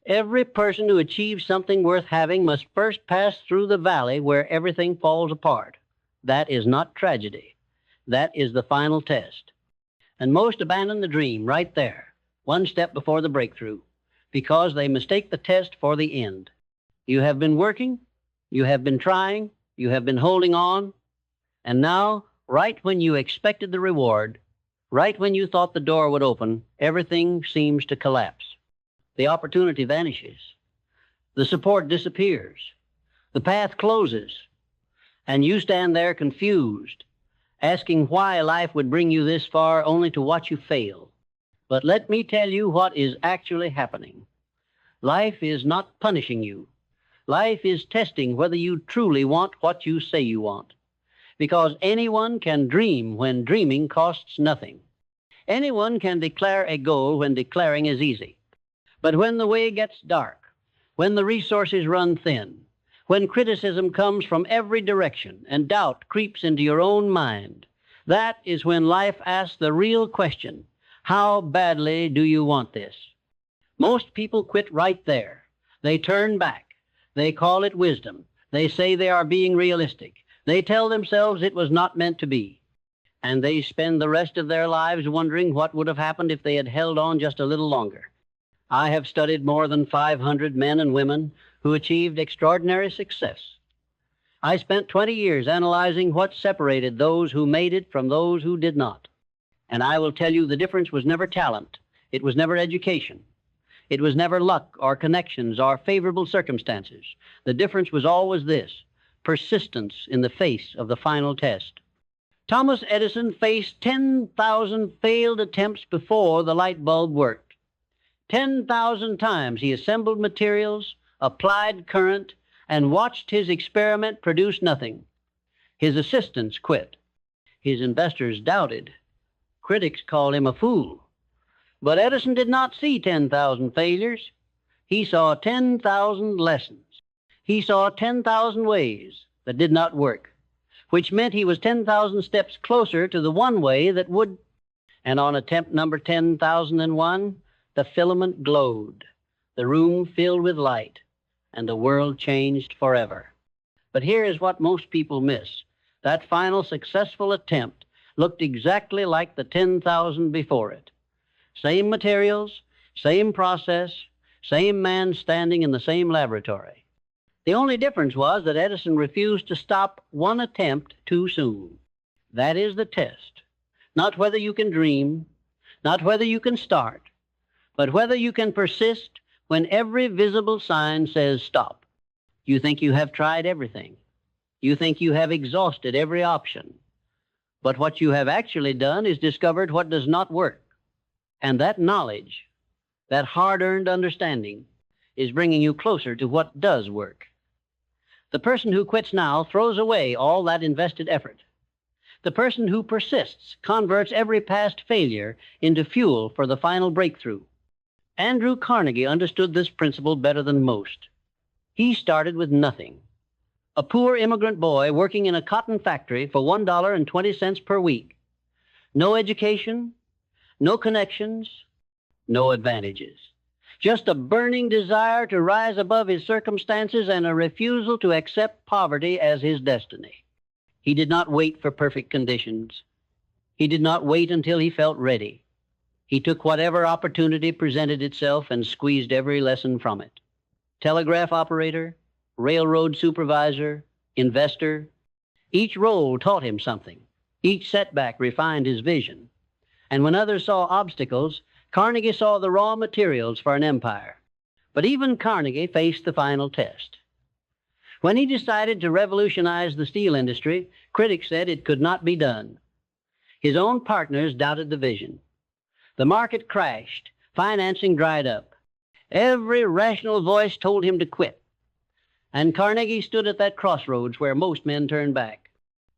Every person who achieves something worth having must first pass through the valley where everything falls apart. That is not tragedy. That is the final test. And most abandon the dream right there, one step before the breakthrough, because they mistake the test for the end. You have been working, you have been trying, you have been holding on, and now, right when you expected the reward, right when you thought the door would open, everything seems to collapse. The opportunity vanishes. The support disappears. The path closes. And you stand there confused, asking why life would bring you this far only to watch you fail. But let me tell you what is actually happening. Life is not punishing you. Life is testing whether you truly want what you say you want. Because anyone can dream when dreaming costs nothing. Anyone can declare a goal when declaring is easy. But when the way gets dark, when the resources run thin, when criticism comes from every direction and doubt creeps into your own mind, that is when life asks the real question, how badly do you want this? Most people quit right there. They turn back. They call it wisdom. They say they are being realistic. They tell themselves it was not meant to be. And they spend the rest of their lives wondering what would have happened if they had held on just a little longer. I have studied more than 500 men and women who achieved extraordinary success. I spent 20 years analyzing what separated those who made it from those who did not. And I will tell you the difference was never talent. It was never education. It was never luck or connections or favorable circumstances. The difference was always this: persistence in the face of the final test. Thomas Edison faced 10,000 failed attempts before the light bulb worked. 10,000 times he assembled materials, applied current, and watched his experiment produce nothing. His assistants quit. His investors doubted. Critics called him a fool. But Edison did not see 10,000 failures. He saw 10,000 lessons. He saw 10,000 ways that did not work, which meant he was 10,000 steps closer to the one way that would. And on attempt number 10,001, the filament glowed, the room filled with light, and the world changed forever. But here is what most people miss. That final successful attempt looked exactly like the 10,000 before it. Same materials, same process, same man standing in the same laboratory. The only difference was that Edison refused to stop one attempt too soon. That is the test. Not whether you can dream, not whether you can start, but whether you can persist when every visible sign says stop. You think you have tried everything. You think you have exhausted every option. But what you have actually done is discovered what does not work. And that knowledge, that hard-earned understanding, is bringing you closer to what does work. The person who quits now throws away all that invested effort. The person who persists converts every past failure into fuel for the final breakthrough. Andrew Carnegie understood this principle better than most. He started with nothing. A poor immigrant boy working in a cotton factory for $1.20 per week. No education, no connections, no advantages. Just a burning desire to rise above his circumstances and a refusal to accept poverty as his destiny. He did not wait for perfect conditions. He did not wait until he felt ready. He took whatever opportunity presented itself and squeezed every lesson from it. Telegraph operator, railroad supervisor, investor. Each role taught him something. Each setback refined his vision. And when others saw obstacles, Carnegie saw the raw materials for an empire. But even Carnegie faced the final test. When he decided to revolutionize the steel industry, critics said it could not be done. His own partners doubted the vision. The market crashed. Financing dried up. Every rational voice told him to quit. And Carnegie stood at that crossroads where most men turn back.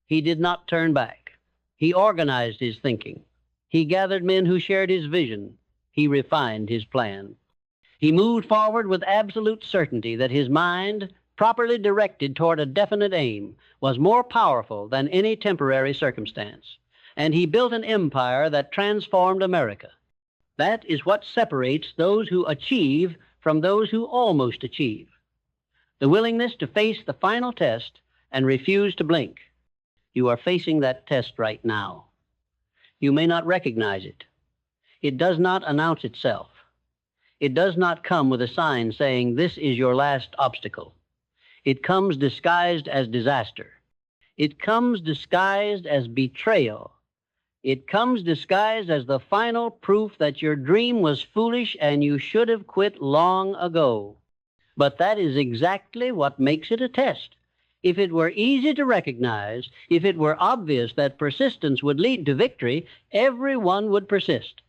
He did not turn back. He organized his thinking. He gathered men who shared his vision. He refined his plan. He moved forward with absolute certainty that his mind, properly directed toward a definite aim, was more powerful than any temporary circumstance. And he built an empire that transformed America. That is what separates those who achieve from those who almost achieve. The willingness to face the final test and refuse to blink. You are facing that test right now. You may not recognize it. It does not announce itself. It does not come with a sign saying, "This is your last obstacle." It comes disguised as disaster. It comes disguised as betrayal. It comes disguised as the final proof that your dream was foolish and you should have quit long ago. But that is exactly what makes it a test. If it were easy to recognize, if it were obvious that persistence would lead to victory, everyone would persist.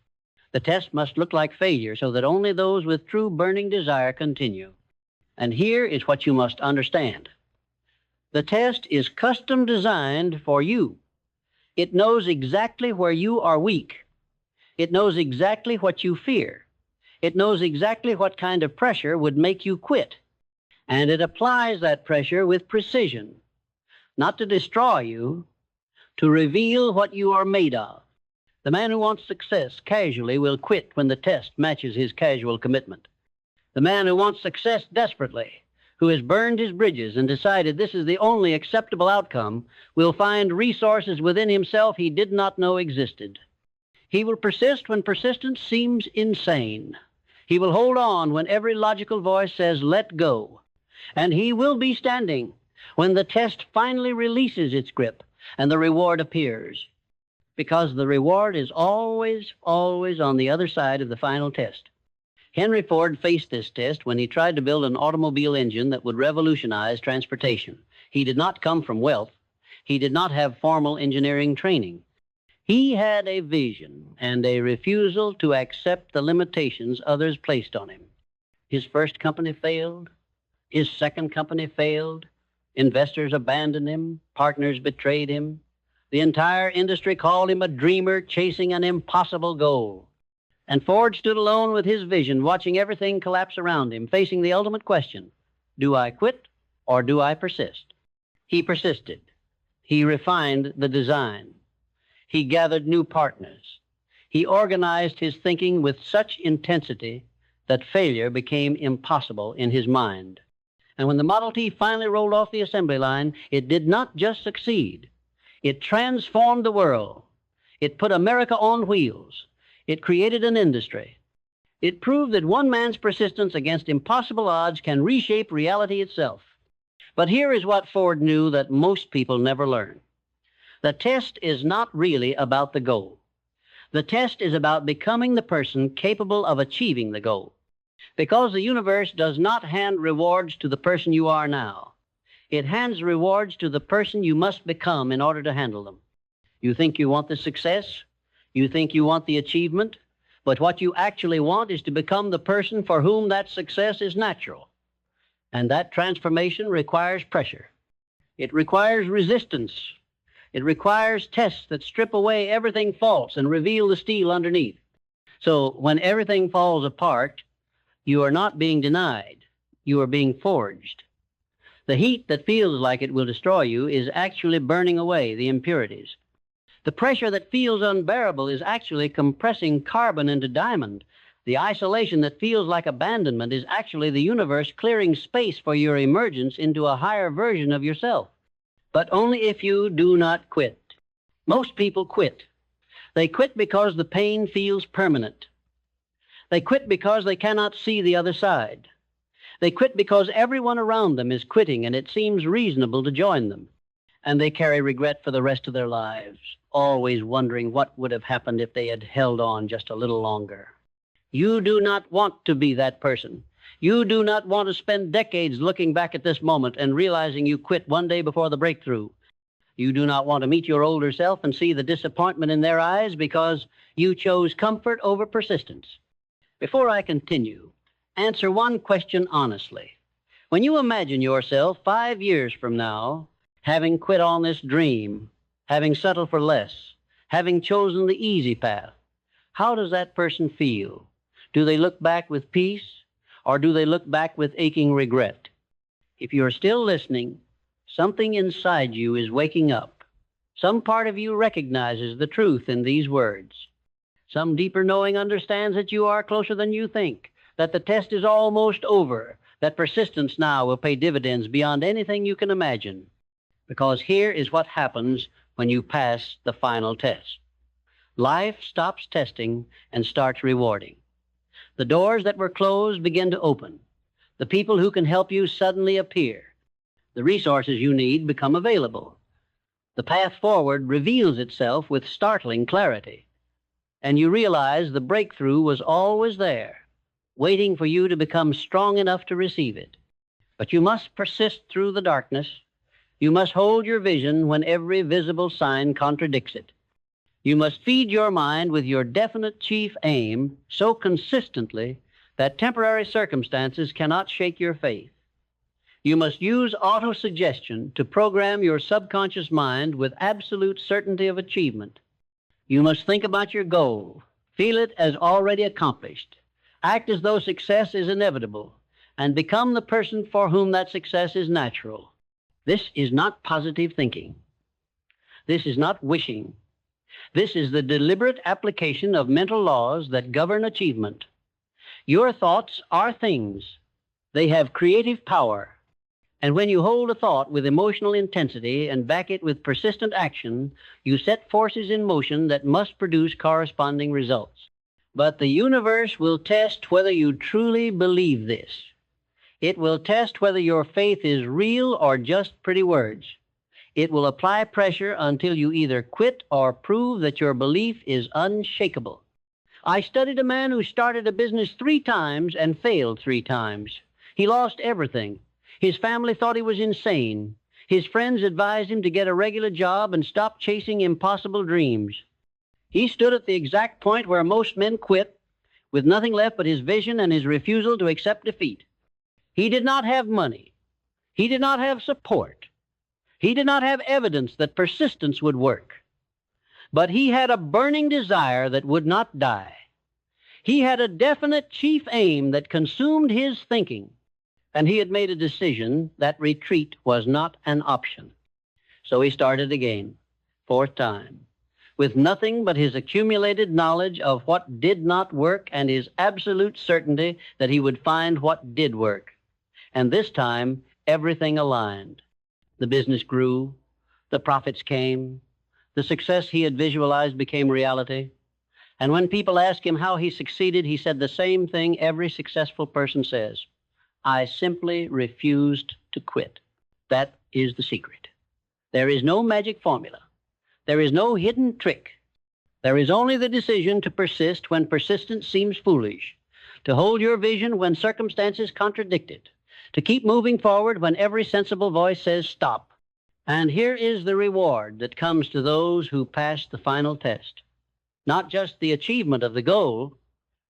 The test must look like failure so that only those with true burning desire continue. And here is what you must understand. The test is custom designed for you. It knows exactly where you are weak. It knows exactly what you fear. It knows exactly what kind of pressure would make you quit. And it applies that pressure with precision, not to destroy you, to reveal what you are made of. The man who wants success casually will quit when the test matches his casual commitment. The man who wants success desperately, who has burned his bridges and decided this is the only acceptable outcome, will find resources within himself he did not know existed. He will persist when persistence seems insane. He will hold on when every logical voice says, "Let go." And he will be standing when the test finally releases its grip and the reward appears. Because the reward is always, always on the other side of the final test. Henry Ford faced this test when he tried to build an automobile engine that would revolutionize transportation. He did not come from wealth. He did not have formal engineering training. He had a vision and a refusal to accept the limitations others placed on him. His first company failed. His second company failed. Investors abandoned him. Partners betrayed him. The entire industry called him a dreamer chasing an impossible goal. And Ford stood alone with his vision, watching everything collapse around him, facing the ultimate question: do I quit or do I persist? He persisted. He refined the design. He gathered new partners. He organized his thinking with such intensity that failure became impossible in his mind. And when the Model T finally rolled off the assembly line, it did not just succeed. It transformed the world. It put America on wheels. It created an industry. It proved that one man's persistence against impossible odds can reshape reality itself. But here is what Ford knew that most people never learn. The test is not really about the goal. The test is about becoming the person capable of achieving the goal. Because the universe does not hand rewards to the person you are now. It hands rewards to the person you must become in order to handle them. You think you want the success? You think you want the achievement? But what you actually want is to become the person for whom that success is natural. And that transformation requires pressure. It requires resistance. It requires tests that strip away everything false and reveal the steel underneath. So when everything falls apart, you are not being denied. You are being forged. The heat that feels like it will destroy you is actually burning away the impurities. The pressure that feels unbearable is actually compressing carbon into diamond. The isolation that feels like abandonment is actually the universe clearing space for your emergence into a higher version of yourself. But only if you do not quit. Most people quit. They quit because the pain feels permanent. They quit because they cannot see the other side. They quit because everyone around them is quitting and it seems reasonable to join them. And they carry regret for the rest of their lives, always wondering what would have happened if they had held on just a little longer. You do not want to be that person. You do not want to spend decades looking back at this moment and realizing you quit one day before the breakthrough. You do not want to meet your older self and see the disappointment in their eyes because you chose comfort over persistence. Before I continue, answer one question honestly. When you imagine yourself 5 years from now, having quit on this dream, having settled for less, having chosen the easy path, how does that person feel? Do they look back with peace, or do they look back with aching regret? If you are still listening, something inside you is waking up. Some part of you recognizes the truth in these words. Some deeper knowing understands that you are closer than you think. that the test is almost over, that persistence now will pay dividends beyond anything you can imagine. Because here is what happens when you pass the final test. Life stops testing and starts rewarding. The doors that were closed begin to open. The people who can help you suddenly appear. The resources you need become available. The path forward reveals itself with startling clarity. And you realize the breakthrough was always there, waiting for you to become strong enough to receive it. But you must persist through the darkness. You must hold your vision when every visible sign contradicts it. You must feed your mind with your definite chief aim so consistently that temporary circumstances cannot shake your faith. You must use autosuggestion to program your subconscious mind with absolute certainty of achievement. You must think about your goal, feel it as already accomplished, act as though success is inevitable, and become the person for whom that success is natural. This is not positive thinking. This is not wishing. This is the deliberate application of mental laws that govern achievement. Your thoughts are things. They have creative power. And when you hold a thought with emotional intensity and back it with persistent action, you set forces in motion that must produce corresponding results. But the universe will test whether you truly believe this. It will test whether your faith is real or just pretty words. It will apply pressure until you either quit or prove that your belief is unshakable. I studied a man who started a business 3 times and failed 3 times. He lost everything. His family thought he was insane. His friends advised him to get a regular job and stop chasing impossible dreams. He stood at the exact point where most men quit, with nothing left but his vision and his refusal to accept defeat. He did not have money. He did not have support. He did not have evidence that persistence would work. But he had a burning desire that would not die. He had a definite chief aim that consumed his thinking. And he had made a decision that retreat was not an option. So he started again, 4th time, with nothing but his accumulated knowledge of what did not work and his absolute certainty that he would find what did work. And this time, everything aligned. The business grew, the profits came, the success he had visualized became reality. And when people asked him how he succeeded, he said the same thing every successful person says. I simply refused to quit. That is the secret. There is no magic formula. There is no hidden trick. There is only the decision to persist when persistence seems foolish, to hold your vision when circumstances contradict it, to keep moving forward when every sensible voice says stop. And here is the reward that comes to those who pass the final test. Not just the achievement of the goal,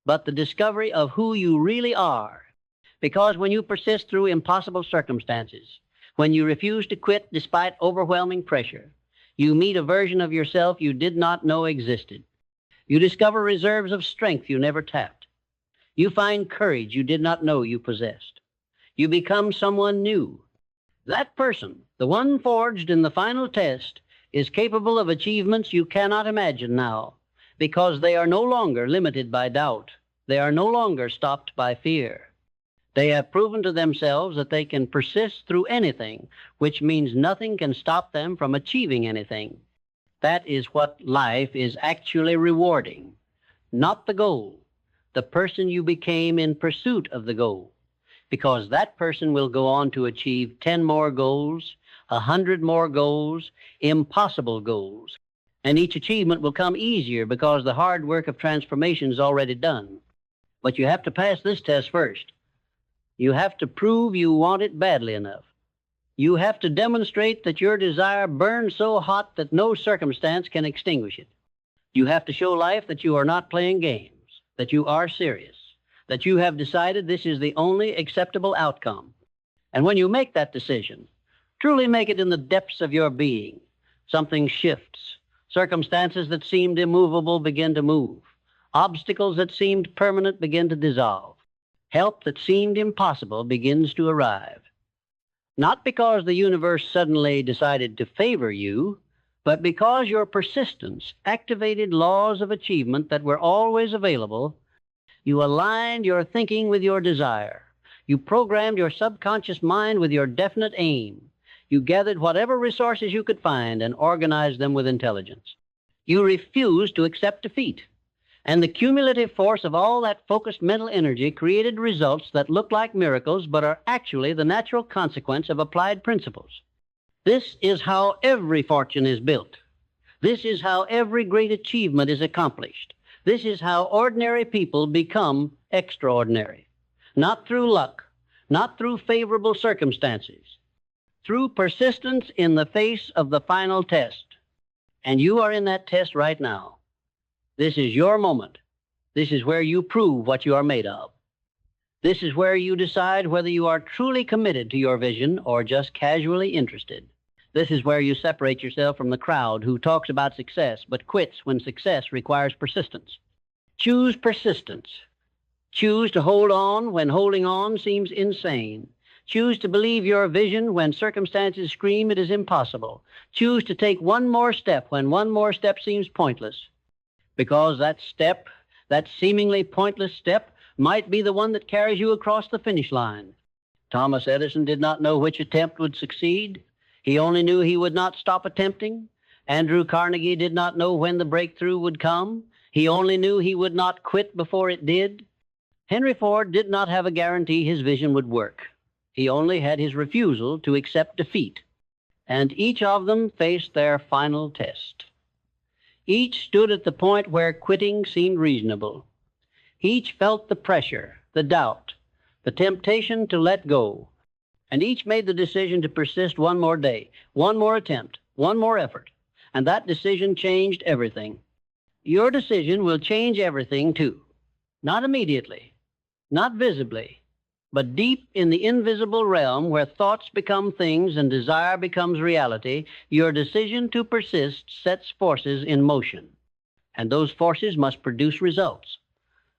but the discovery of who you really are. Because when you persist through impossible circumstances, when you refuse to quit despite overwhelming pressure, you meet a version of yourself you did not know existed. You discover reserves of strength you never tapped. You find courage you did not know you possessed. You become someone new. That person, the one forged in the final test, is capable of achievements you cannot imagine now, because they are no longer limited by doubt. They are no longer stopped by fear. They have proven to themselves that they can persist through anything, which means nothing can stop them from achieving anything. That is what life is actually rewarding. Not the goal, the person you became in pursuit of the goal. Because that person will go on to achieve 10 more goals, 100 more goals, impossible goals. And each achievement will come easier because the hard work of transformation is already done. But you have to pass this test first. You have to prove you want it badly enough. You have to demonstrate that your desire burns so hot that no circumstance can extinguish it. You have to show life that you are not playing games, that you are serious, that you have decided this is the only acceptable outcome. And when you make that decision, truly make it in the depths of your being, something shifts. Circumstances that seemed immovable begin to move. Obstacles that seemed permanent begin to dissolve. Help that seemed impossible begins to arrive. Not because the universe suddenly decided to favor you, but because your persistence activated laws of achievement that were always available, You aligned your thinking with your desire. You programmed your subconscious mind with your definite aim. You gathered whatever resources you could find and organized them with intelligence. You refused to accept defeat. And the cumulative force of all that focused mental energy created results that look like miracles but are actually the natural consequence of applied principles. This is how every fortune is built. This is how every great achievement is accomplished. This is how ordinary people become extraordinary. Not through luck, not through favorable circumstances, through persistence in the face of the final test. And you are in that test right now. This is your moment. This is where you prove what you are made of. This is where you decide whether you are truly committed to your vision or just casually interested. This is where you separate yourself from the crowd who talks about success but quits when success requires persistence. Choose persistence. Choose to hold on when holding on seems insane. Choose to believe your vision when circumstances scream it is impossible. Choose to take one more step when one more step seems pointless. Because that step, that seemingly pointless step, might be the one that carries you across the finish line. Thomas Edison did not know which attempt would succeed. He only knew he would not stop attempting. Andrew Carnegie did not know when the breakthrough would come. He only knew he would not quit before it did. Henry Ford did not have a guarantee his vision would work. He only had his refusal to accept defeat. And each of them faced their final test. Each stood at the point where quitting seemed reasonable. Each felt the pressure, the doubt, the temptation to let go. And each made the decision to persist one more day, one more attempt, one more effort. And that decision changed everything. Your decision will change everything too. Not immediately, not visibly, but deep in the invisible realm where thoughts become things and desire becomes reality, your decision to persist sets forces in motion. And those forces must produce results.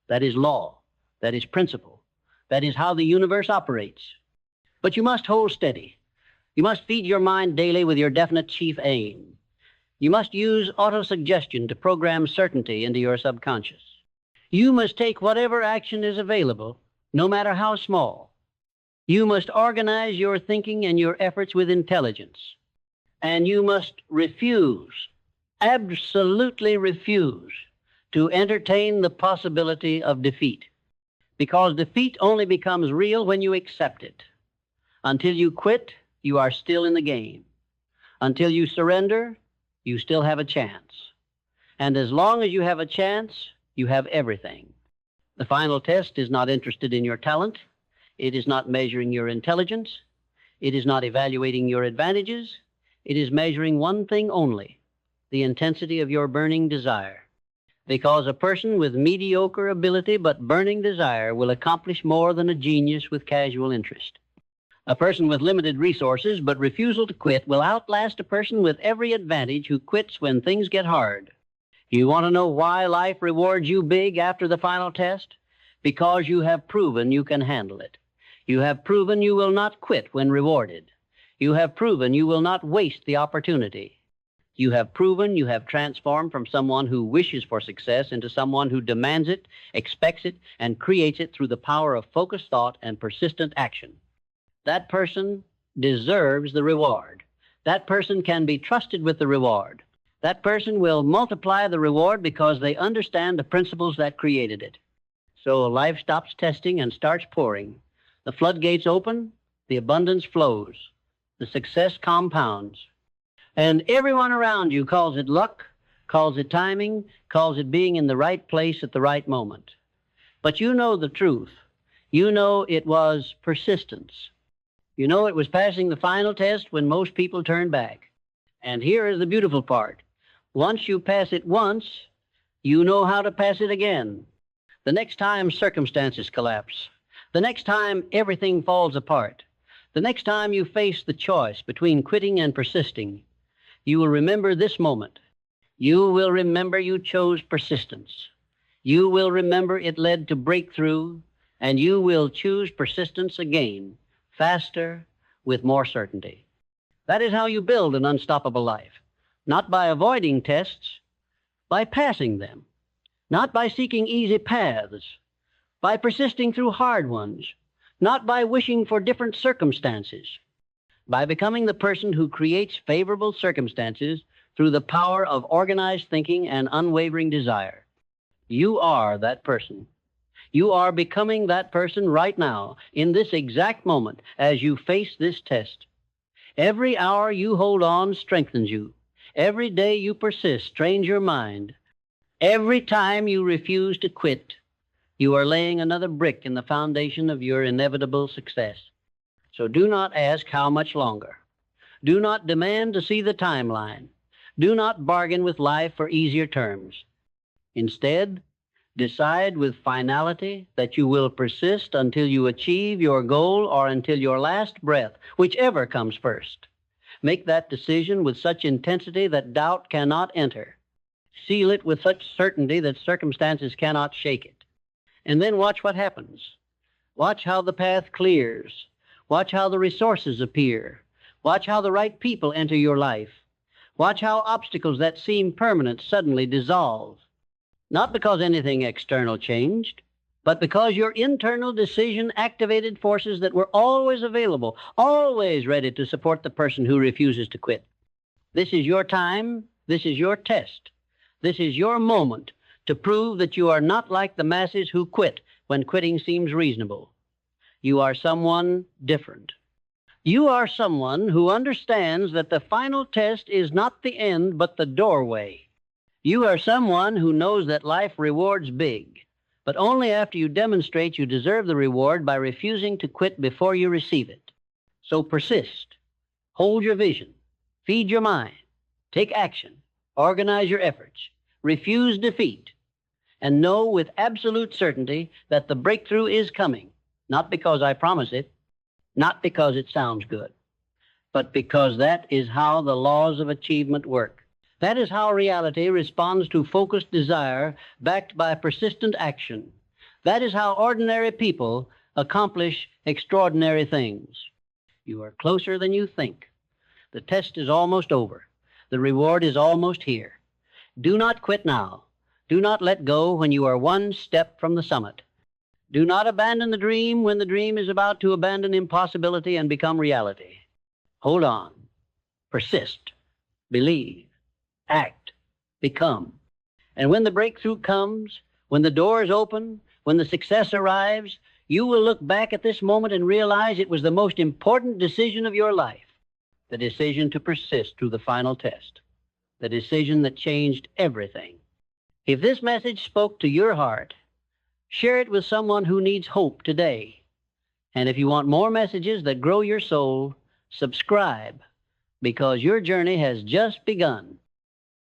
That is law. That is principle. That is how the universe operates. But you must hold steady. You must feed your mind daily with your definite chief aim. You must use autosuggestion to program certainty into your subconscious. You must take whatever action is available, no matter how small. You must organize your thinking and your efforts with intelligence. And you must refuse, absolutely refuse, to entertain the possibility of defeat. Because defeat only becomes real when you accept it. Until you quit, you are still in the game. Until you surrender, you still have a chance. And as long as you have a chance, you have everything. The final test is not interested in your talent. It is not measuring your intelligence. It is not evaluating your advantages. It is measuring one thing only, the intensity of your burning desire. Because a person with mediocre ability but burning desire will accomplish more than a genius with casual interest. A person with limited resources but refusal to quit will outlast a person with every advantage who quits when things get hard. You want to know why life rewards you big after the final test? Because you have proven you can handle it. You have proven you will not quit when rewarded. You have proven you will not waste the opportunity. You have proven you have transformed from someone who wishes for success into someone who demands it, expects it, and creates it through the power of focused thought and persistent action. That person deserves the reward. That person can be trusted with the reward. That person will multiply the reward because they understand the principles that created it. So life stops testing and starts pouring. The floodgates open, the abundance flows, the success compounds. And everyone around you calls it luck, calls it timing, calls it being in the right place at the right moment. But you know the truth. You know it was persistence. You know it was passing the final test when most people turn back. And here is the beautiful part. Once you pass it once, you know how to pass it again. The next time circumstances collapse, the next time everything falls apart, the next time you face the choice between quitting and persisting, you will remember this moment. You will remember you chose persistence. You will remember it led to breakthrough, and you will choose persistence again, faster, with more certainty. That is how you build an unstoppable life. Not by avoiding tests, by passing them. Not by seeking easy paths, by persisting through hard ones, not by wishing for different circumstances, by becoming the person who creates favorable circumstances through the power of organized thinking and unwavering desire. You are that person. You are becoming that person right now, in this exact moment, as you face this test. Every hour you hold on strengthens you. Every day you persist trains your mind. Every time you refuse to quit, you are laying another brick in the foundation of your inevitable success. So do not ask how much longer. Do not demand to see the timeline. Do not bargain with life for easier terms. Instead, decide with finality that you will persist until you achieve your goal or until your last breath, whichever comes first. Make that decision with such intensity that doubt cannot enter. Seal it with such certainty that circumstances cannot shake it. And then watch what happens. Watch how the path clears. Watch how the resources appear. Watch how the right people enter your life. Watch how obstacles that seem permanent suddenly dissolve. Not because anything external changed, but because your internal decision activated forces that were always available, always ready to support the person who refuses to quit. This is your time. This is your test. This is your moment to prove that you are not like the masses who quit when quitting seems reasonable. You are someone different. You are someone who understands that the final test is not the end, but the doorway. You are someone who knows that life rewards big, but only after you demonstrate you deserve the reward by refusing to quit before you receive it. So persist. Hold your vision. Feed your mind. Take action. Organize your efforts. Refuse defeat. And know with absolute certainty that the breakthrough is coming, not because I promise it, not because it sounds good, but because that is how the laws of achievement work. That is how reality responds to focused desire backed by persistent action. That is how ordinary people accomplish extraordinary things. You are closer than you think. The test is almost over. The reward is almost here. Do not quit now. Do not let go when you are one step from the summit. Do not abandon the dream when the dream is about to abandon impossibility and become reality. Hold on. Persist. Believe. Act, become. And when the breakthrough comes, when the doors open, when the success arrives, you will look back at this moment and realize it was the most important decision of your life, the decision to persist through the final test, the decision that changed everything. If this message spoke to your heart, share it with someone who needs hope today. And if you want more messages that grow your soul, subscribe, because your journey has just begun.